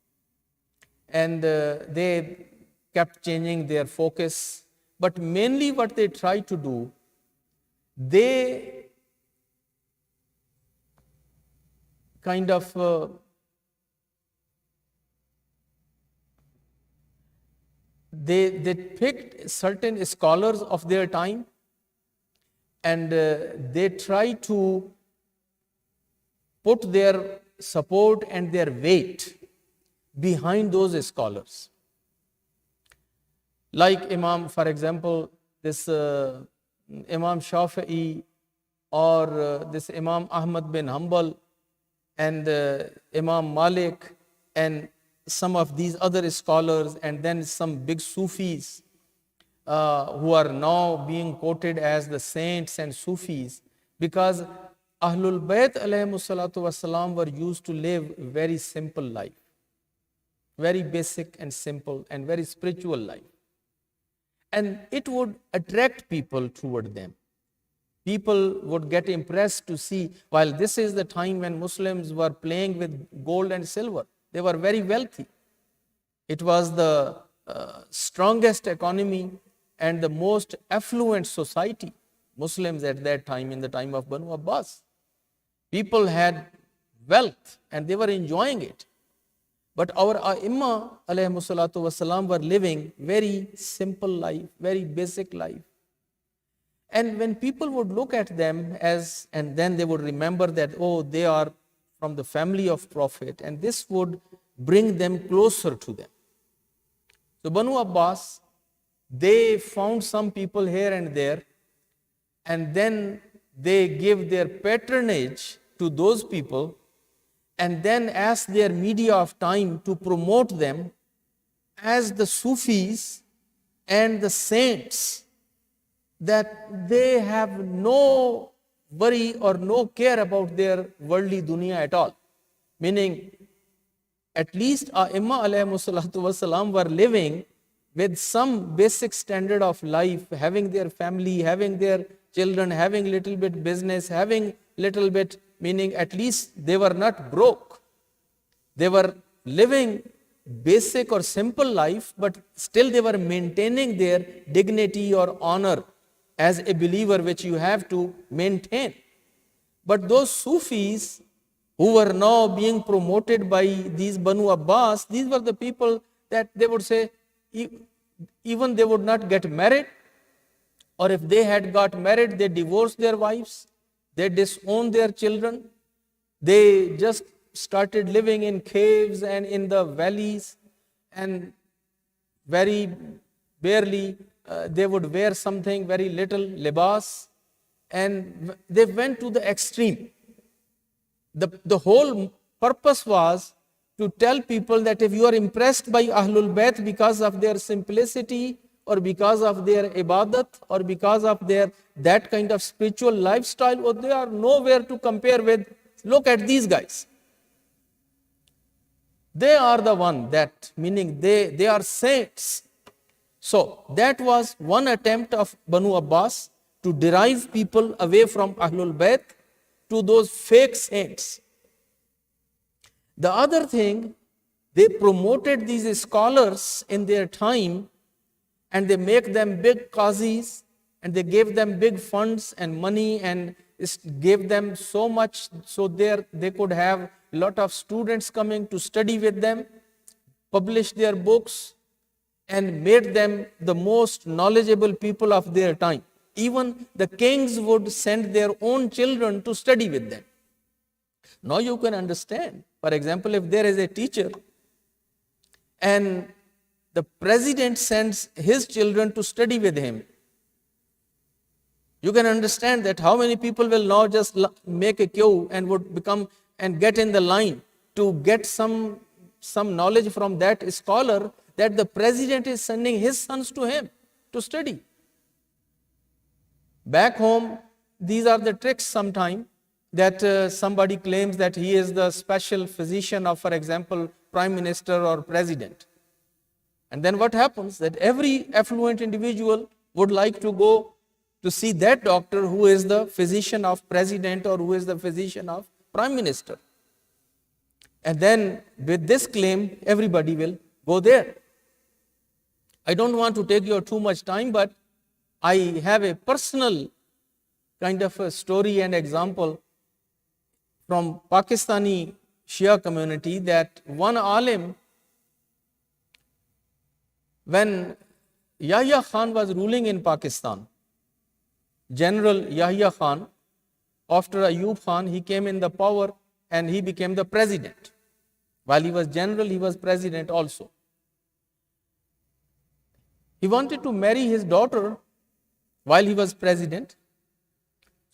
and they kept changing their focus. But mainly what they tried to do, they kind of they picked certain scholars of their time, and they tried to put their support and their weight behind those scholars. Like Imam, for example, this Imam Shafi'i, or this Imam Ahmad bin Hanbal, and Imam Malik, and some of these other scholars, and then some big Sufis who are now being quoted as the saints and Sufis, because Ahlul Bayt alayhimus salatu wassalam were used to live very simple life, very basic and simple and very spiritual life. And it would attract people toward them. People would get impressed to see, while this is the time when Muslims were playing with gold and silver. They were very wealthy. It was the strongest economy and the most affluent society, Muslims at that time, in the time of Banu Abbas. People had wealth and they were enjoying it. But our Imam alayhimus salatu wasalam were living very simple life, very basic life. And when people would look at them and then they would remember that, oh, they are from the family of Prophet, and this would bring them closer to them. So Banu Abbas, they found some people here and there, and then they give their patronage to those people, and then ask their media of time to promote them as the Sufis and the saints, that they have no worry or no care about their worldly dunya at all. Meaning, at least Imam alayhimus salatu wasalam were living with some basic standard of life, having their family, having their children, having little bit business, having little bit, meaning at least they were not broke. They were living basic or simple life, but still they were maintaining their dignity or honor as a believer, which you have to maintain. But those Sufis who were now being promoted by these Banu Abbas, these were the people that they would say, even they would not get married, or if they had got married, they divorced their wives, they disowned their children, they just started living in caves and in the valleys, and very barely they would wear something, very little libas, and they went to the extreme. The whole purpose was to tell people that if you are impressed by Ahlul Bayt because of their simplicity, or because of their ibadat, or because of their that kind of spiritual lifestyle, or they are nowhere to compare with, look at these guys. They are the one that, meaning they are saints. So that was one attempt of Banu Abbas to derive people away from Ahlul Bayt to those fake saints. The other thing, they promoted these scholars in their time, and they make them big qazis, and they gave them big funds and money, and gave them so much so they could have a lot of students coming to study with them, publish their books, and made them the most knowledgeable people of their time. Even the kings would send their own children to study with them. Now you can understand, for example, if there is a teacher and the president sends his children to study with him, you can understand that how many people will now just make a queue and would become and get in the line to get some knowledge from that scholar that the president is sending his sons to him to study. Back home, these are the tricks sometimes that somebody claims that he is the special physician of, for example, prime minister or president. And then what happens? That every affluent individual would like to go to see that doctor who is the physician of president or who is the physician of prime minister. And then with this claim, everybody will go there. I don't want to take your too much time, but I have a personal kind of a story and example from Pakistani Shia community that one alim, when Yahya Khan was ruling in Pakistan, General Yahya Khan, after Ayub Khan, he came in the power and he became the president. While he was general, he was president also. He wanted to marry his daughter while he was president.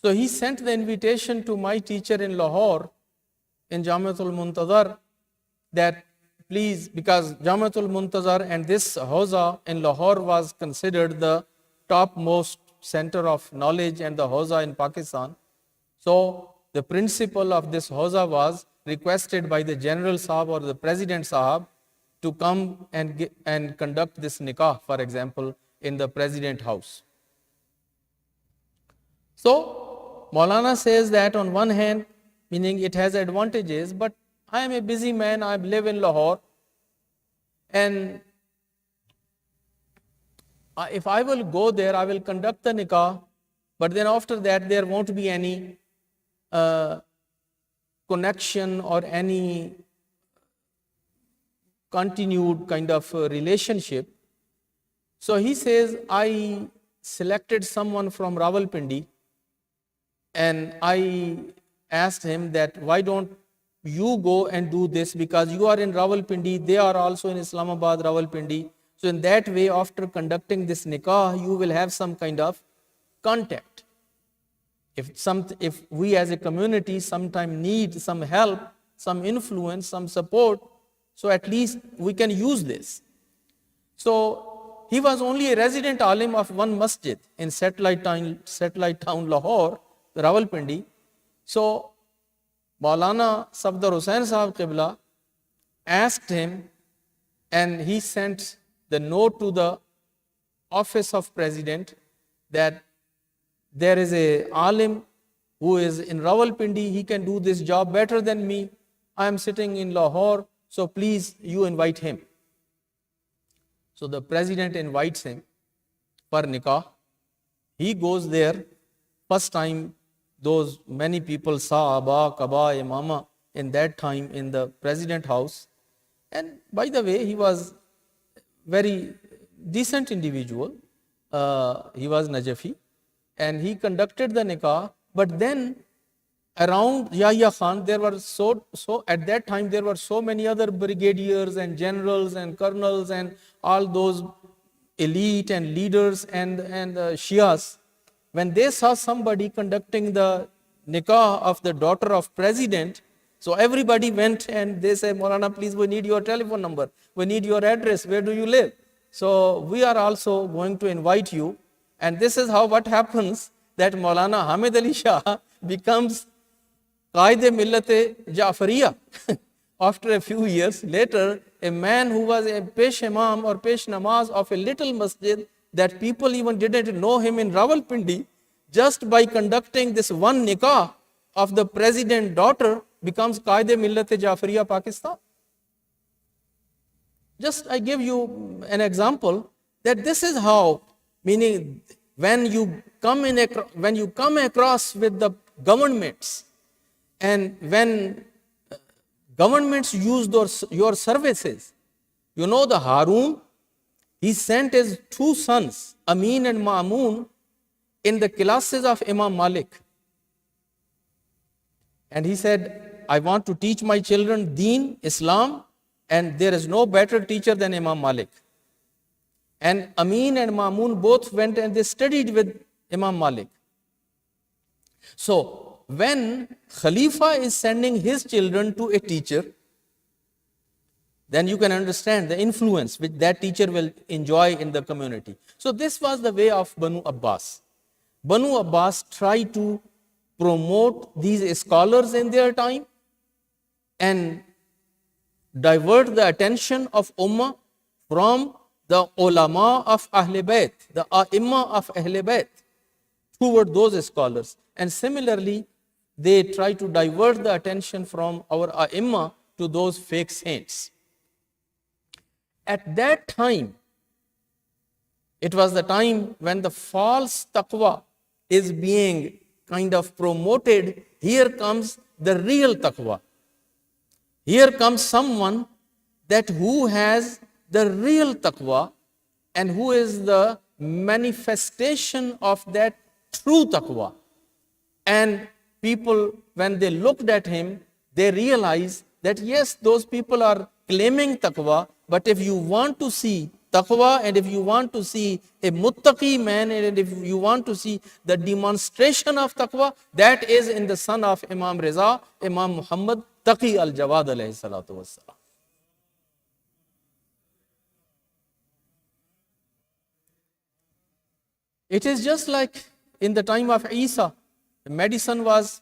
So he sent the invitation to my teacher in Lahore, in Jamiatul Muntazar, that please, because Jamiatul Muntazar and this Hawza in Lahore was considered the topmost center of knowledge and the Hawza in Pakistan. So the principal of this Hawza was requested by the General Sahab or the President Sahab to come and conduct this nikah, for example, in the President House. So Maulana says that on one hand, meaning it has advantages, but I am a busy man, I live in Lahore, and if I will go there, I will conduct the nikah, but then after that there won't be any connection or any continued kind of relationship. So he says, I selected someone from Rawalpindi and I asked him that why don't you go and do this, because you are in Rawalpindi, they are also in Islamabad, Rawalpindi. So in that way, after conducting this nikah, you will have some kind of contact. If we as a community sometime need some help, some influence, some support, so at least we can use this. So he was only a resident alim of one masjid in satellite town Lahore, Rawalpindi. So Maulana Safdar Hussain Sahab Qibla asked him, and he sent the note to the office of president that there is a alim who is in Rawalpindi, he can do this job better than me. I am sitting in Lahore, so please you invite him. So the president invites him for nikah. He goes there. First time those many people saw Abba, Kaba, Imama in that time in the president house. And by the way, he was very decent individual. He was Najafi and he conducted the nikah. But then around Yahya Khan, there were at that time there were so many other brigadiers and generals and colonels and all those elite and leaders and Shias. When they saw somebody conducting the nikah of the daughter of president, so everybody went and they said, Maulana, please, we need your telephone number. We need your address. Where do you live? So we are also going to invite you. And this is what happens, that Maulana Hamid Ali Shah becomes Qaid Millat Ja'fariya. After a few years later, a man who was a Pesh Imam or Pesh Namaz of a little masjid that people even didn't know him in Rawalpindi, just by conducting this one nikah of the president's daughter, becomes Qaid-e Millat-e Jafariya Pakistan. Just I give you an example that this is how, meaning when you come across with the governments, and when governments use your services, you know the Harun, he sent his two sons, Amin and Ma'mun, in the classes of Imam Malik. And he said, I want to teach my children Deen, Islam, and there is no better teacher than Imam Malik. And Amin and Ma'mun both went and they studied with Imam Malik. So, when Khalifa is sending his children to a teacher, then you can understand the influence which that teacher will enjoy in the community. So this was the way of Banu Abbas. Banu Abbas tried to promote these scholars in their time and divert the attention of Ummah from the Olama of Ahl Bayt, the A'imma of Ahl Bayt, toward those scholars. And similarly, they try to divert the attention from our A'imma to those fake saints. At that time, it was the time when the false taqwa is being kind of promoted. Here comes the real taqwa. Here comes someone who has the real taqwa and who is the manifestation of that true taqwa. And people, when they looked at him, they realized that yes, those people are claiming taqwa, but if you want to see taqwa, and if you want to see a muttaqi man, and if you want to see the demonstration of taqwa, that is in the son of Imam Riza, Imam Muhammad, Taqi Al Jawwad alayhi salatu wassalam. It is just like in the time of Isa, the medicine was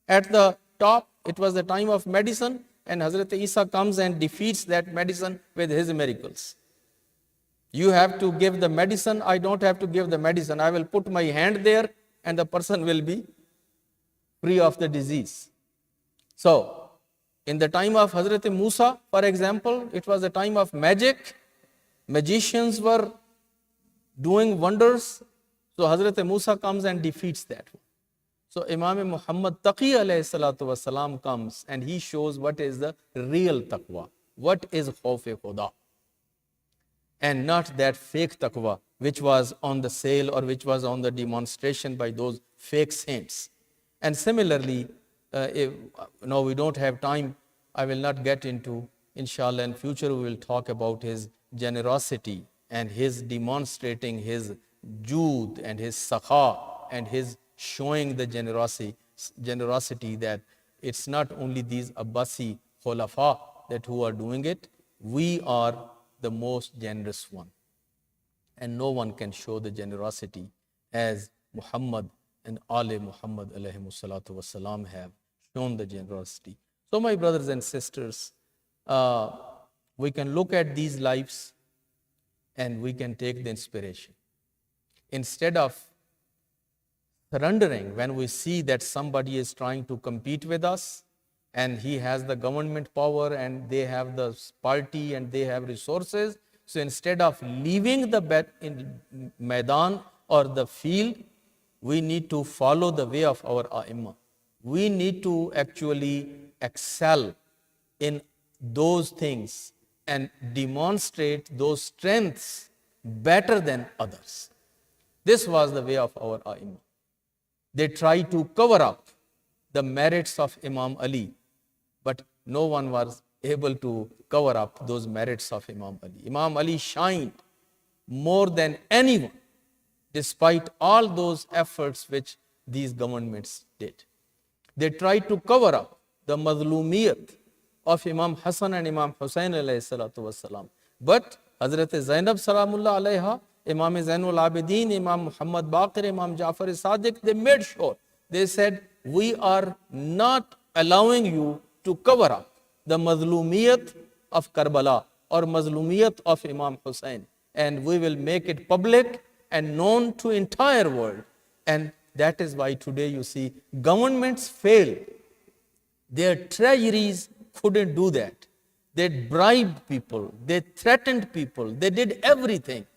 at the top. It was the time of medicine, and Hazrat Isa comes and defeats that medicine with his miracles. You have to give the medicine, I don't have to give the medicine. I will put my hand there and the person will be free of the disease. So, in the time of Hazrat Musa, for example, it was a time of magic. Magicians were doing wonders. So, Hazrat Musa comes and defeats that. So, Imam Muhammad Taqi alayhi salatu wasalam comes and he shows what is the real taqwa. What is Khawf-e-Khuda. And not that fake taqwa which was on the sale or which was on the demonstration by those fake saints. And similarly, now we don't have time, I will not get into, inshallah, in future we will talk about his generosity and his demonstrating his jood and his sakha and his showing the generosity that it's not only these Abbasi khulafa that who are doing it, we are the most generous one. And no one can show the generosity as Muhammad and Ali Muhammad alayhi salatu wasalam have shown the generosity. So my brothers and sisters, we can look at these lives and we can take the inspiration. Instead of surrendering when we see that somebody is trying to compete with us and he has the government power and they have the party and they have resources. So instead of leaving the Maidan or the field, we need to follow the way of our A'imma. We need to actually excel in those things and demonstrate those strengths better than others. This was the way of our A'imma. They tried to cover up the merits of Imam Ali, but no one was able to cover up those merits of Imam Ali. Imam Ali shined more than anyone, despite all those efforts which these governments did. They tried to cover up the mazlumiyat of Imam Hassan and Imam Hussain alayhi salatu wasalam. But Hazrat Zainab salamullah alayha, Imam Zainul Abidin, Imam Muhammad Baqir, Imam Jafar Sadiq, they made sure. They said, we are not allowing you to cover up the mazlumiyat of Karbala or mazlumiyat of Imam Hussain. And we will make it public and known to entire world. And that is why today you see governments fail Their treasuries couldn't do that. They bribed people, they threatened people, they did everything,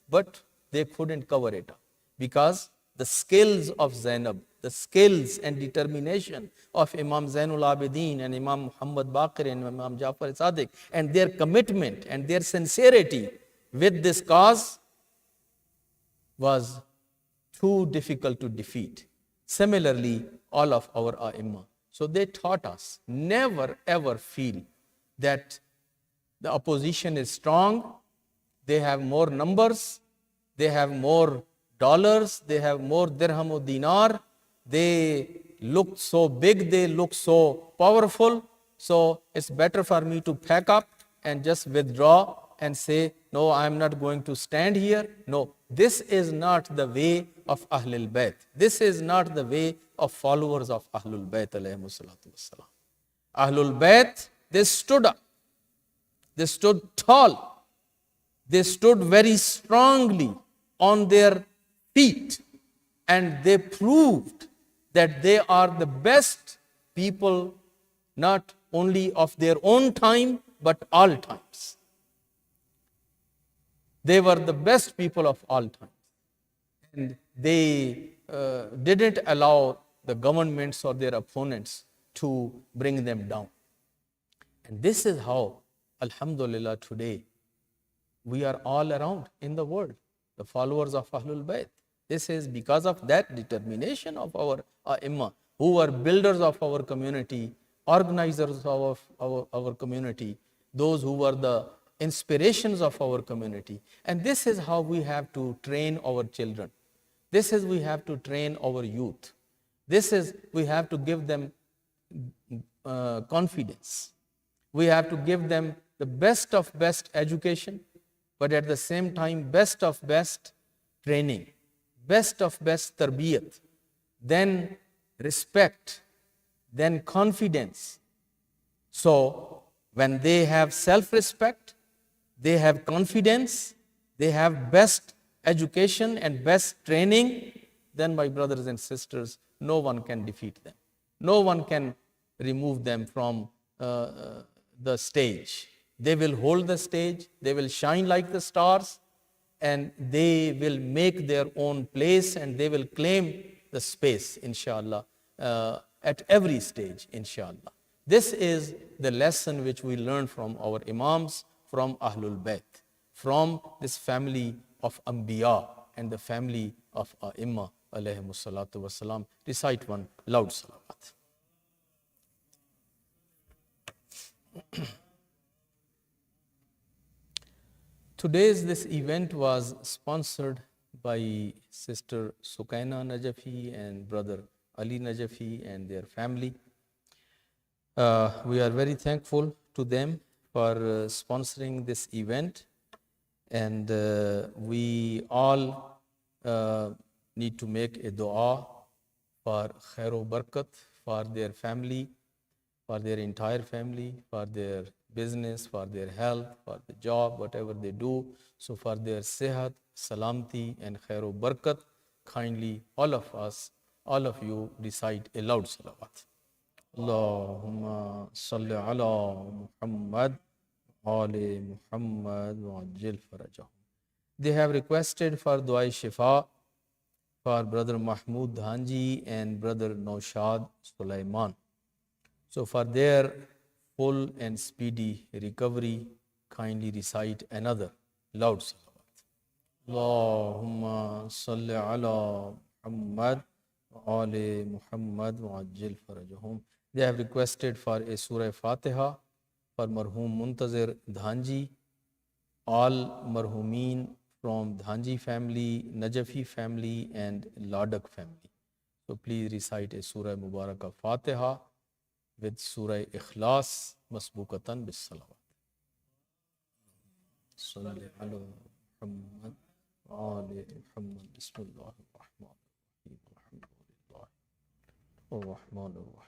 but they couldn't cover it up because the skills of Zainab, the skills and determination of Imam Zainul Abidin and Imam Muhammad Baqir and Imam Jafar Sadiq, and their commitment and their sincerity with this cause was too difficult to defeat. Similarly, all of our A'immah. So they taught us, never ever feel that the opposition is strong, they have more numbers, they have more dollars, they have more dirham or dinar, they look so big, they look so powerful, so it's better for me to pack up and just withdraw and say, no, I'm not going to stand here. No, this is not the way of Ahlul Bayt. This is not the way of followers of Ahlul Bayt alayhimu salatu wassalam. Ahlul Bayt, they stood up. They stood tall. They stood very strongly on their feet. And they proved that they are the best people, not only of their own time, but all times. They were the best people of all times. And they didn't allow the governments or their opponents to bring them down. And this is how, alhamdulillah, today we are all around in the world, the followers of Ahlul Bayt. This is because of that determination of our Imam, who were builders of our community, organizers of our community, those who were the inspirations of our community. And this is how we have to train our children. This is we have to train our youth. This is we have to give them confidence. We have to give them the best of best education, but at the same time, best of best training, best of best tarbiyat, then respect, then confidence. So when they have self-respect, they have confidence, they have best education and best training, then my brothers and sisters, no one can defeat them. No one can remove them from the stage. They will hold the stage, they will shine like the stars, and they will make their own place and they will claim the space, inshallah, at every stage, inshallah. This is the lesson which we learn from our Imams, from Ahlul Bayt, from this family of Anbiya and the family of A'immah, alayhimu salatu wasalam. Recite one loud salawat. Today's this event was sponsored by Sister Sukaina Najafi and Brother Ali Najafi and their family. We are very thankful to them for sponsoring this event, and we all need to make a dua for khair barakat for their family, for their entire family, for their business, for their health, for the job, whatever they do. So for their sehat, salamti and khair barakat, kindly all of us, all of you recite a loud salawat. Allahumma salli ala Muhammad Ali Muhammad wa ajil farajahum. They have requested for Dua Shifa for Brother Mahmood Dhanji and Brother Naushad Sulaiman. So for their full and speedy recovery, kindly recite another loud salawat. Allahumma salli ala Muhammad wa ali Muhammad wa ajil farajahum. They have requested for a Surah Fatiha for Marhum Muntazir Dhanji, all Marhumeen from Dhanji family, Najafi family and Ladak family. So please recite a Surah Mubarakah Fatiha with Surah Ikhlas masbukatan bis salawat. Salli ala Muhammad wa ali Muhammad. Bismillahir Rahmanir Rahim. Alhamdulillah. Ar-Rahmanir Rahim.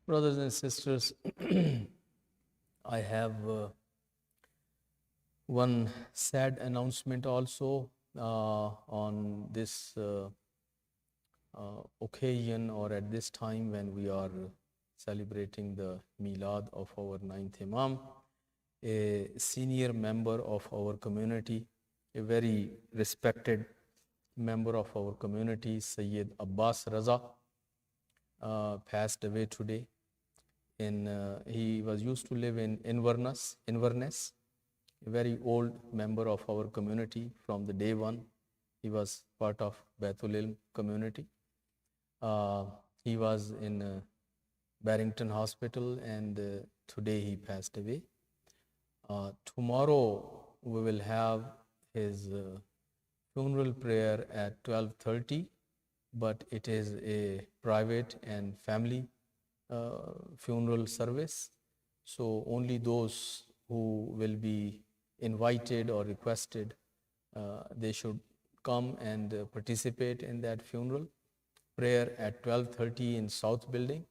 Brothers and sisters, I have one sad announcement also on this occasion, or at this time when we are celebrating the Milad of our 9th Imam. A senior member of our community, a very respected member of our community, Sayyid Abbas Raza, passed away today. He was used to live in Inverness, a very old member of our community from the day one. He was part of Baitul Ilm community. He was in Barrington Hospital, and today he passed away. Tomorrow we will have his funeral prayer at 12:30, but it is a private and family funeral service. So only those who will be invited or requested, they should come and participate in that funeral prayer at 12:30 in South Building.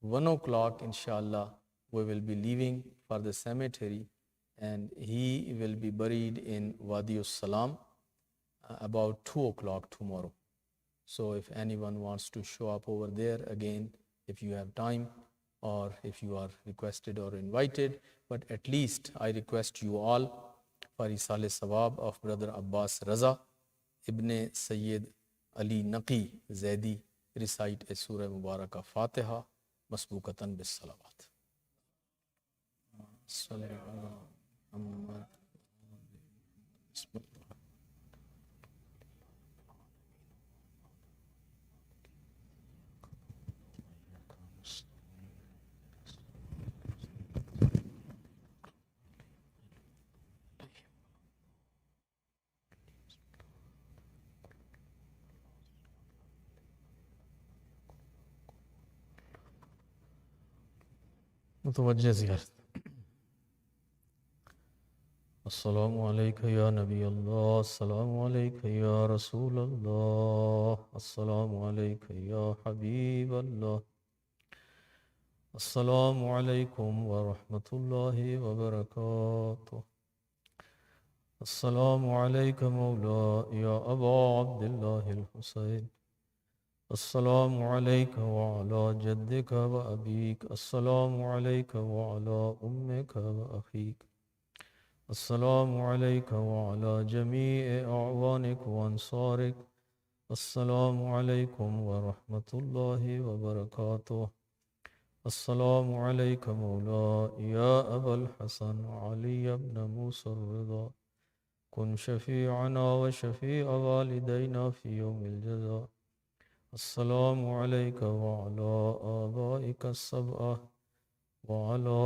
1 o'clock, inshallah, we will be leaving for the cemetery, and he will be buried in Wadi Salam about 2 o'clock tomorrow. So if anyone wants to show up over there, again, if you have time or if you are requested or invited, but at least I request you all for Isal Sawab of Brother Abbas Raza Ibn Sayyid Ali Naqi Zaidi, recite a Surah Mubarakah Fatiha masbukatan bis salawat. متوجہ زیارت. السلام علیکم یا نبی اللہ، السلام علیکم یا رسول اللہ، السلام علیکم یا حبیب اللہ، السلام علیکم ورحمۃ اللہ وبرکاتہ، السلام علیکم مولا یا ابا عبداللہ الحسین، السلام علیکم وعلی جدک و ابیک، السلام علیکم وعلی امک و اخیک، السلام علیکم وعلی جمیع اعوانک و انصارک، السلام علیکم ورحمۃ اللہ وبرکاتہ، السلام علیکم مولا یا ابا الحسن علی بن موسیٰ الرضا، کن شفیعنا و شفیع والدینا فی یوم الجزاء، السلام علیکم وعلی آبائک السبعہ وعلی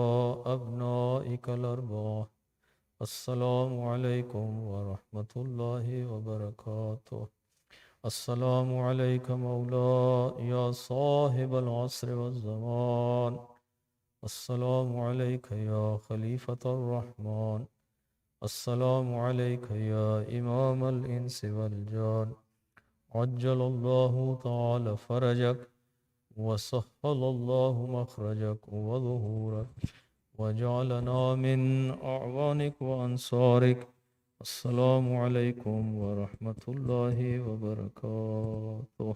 ابنائک الاربعہ، السلام علیکم ورحمۃ اللہ وبرکاتہ، السلام علیکم مولا یا صاحب العصر والزمان، السلام علیکم یا خلیفۃ الرحمن، السلام علیکم یا امام الانس والجان، عجل اللہ تعالی فرجک وسهل اللہ مخرجک وظہورک وجعلنا من اعوانک وانصارک، السلام علیکم ورحمۃ اللہ وبرکاتہ.